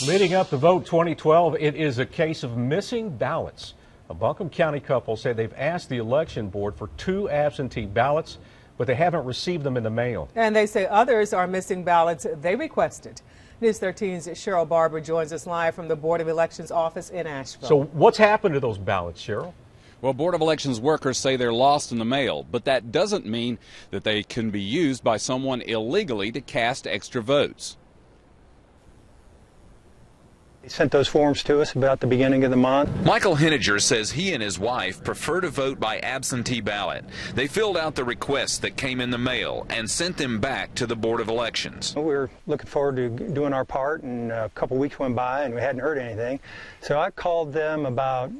Leading up to Vote 2012, it is a case of missing ballots. A Buncombe County couple said they've asked the election board for 2 absentee ballots, but they haven't received them in the mail. And they say others are missing ballots they requested. News 13's Cheryl Barber joins us live from the Board of Elections office in Asheville. So what's happened to those ballots, Cheryl? Well, Board of Elections workers say they're lost in the mail, but that doesn't mean that they can be used by someone illegally to cast extra votes. They sent those forms to us about the beginning of the month. Michael Henniger says he and his wife prefer to vote by absentee ballot. They filled out the requests that came in the mail and sent them back to the Board of Elections. We were looking forward to doing our part, and a couple weeks went by and we hadn't heard anything. So I called them about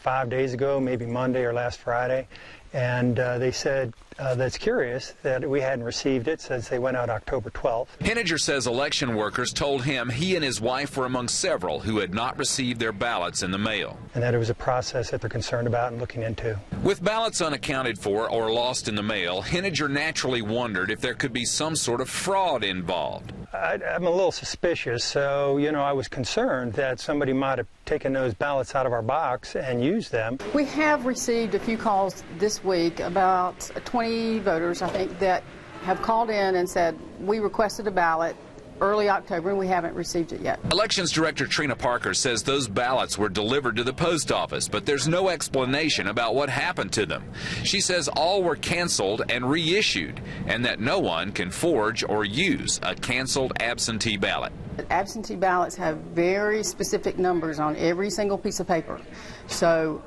5 days ago, maybe Monday or last Friday, and they said that's curious that we hadn't received it since they went out October 12th. Henniger says election workers told him he and his wife were among several who had not received their ballots in the mail. And that it was a process that they're concerned about and looking into. With ballots unaccounted for or lost in the mail, Henniger naturally wondered if there could be some sort of fraud involved. I'm a little suspicious, so, I was concerned that somebody might have taken those ballots out of our box and used them. We have received a few calls this week, about 20 voters, I think, that have called in and said, we requested a ballot early October and we haven't received it yet. Elections Director Trina Parker says those ballots were delivered to the post office, but there's no explanation about what happened to them. She says all were canceled and reissued, and that no one can forge or use a canceled absentee ballot. Absentee ballots have very specific numbers on every single piece of paper. So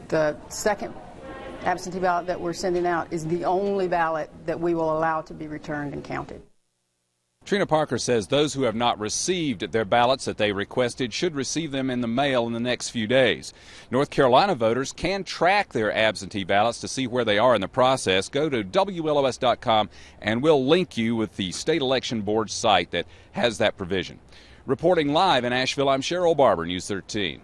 the second absentee ballot that we're sending out is the only ballot that we will allow to be returned and counted. Trina Parker says those who have not received their ballots that they requested should receive them in the mail in the next few days. North Carolina voters can track their absentee ballots to see where they are in the process. Go to WLOS.com and we'll link you with the State Election Board site that has that provision. Reporting live in Asheville, I'm Cheryl Barber, News 13.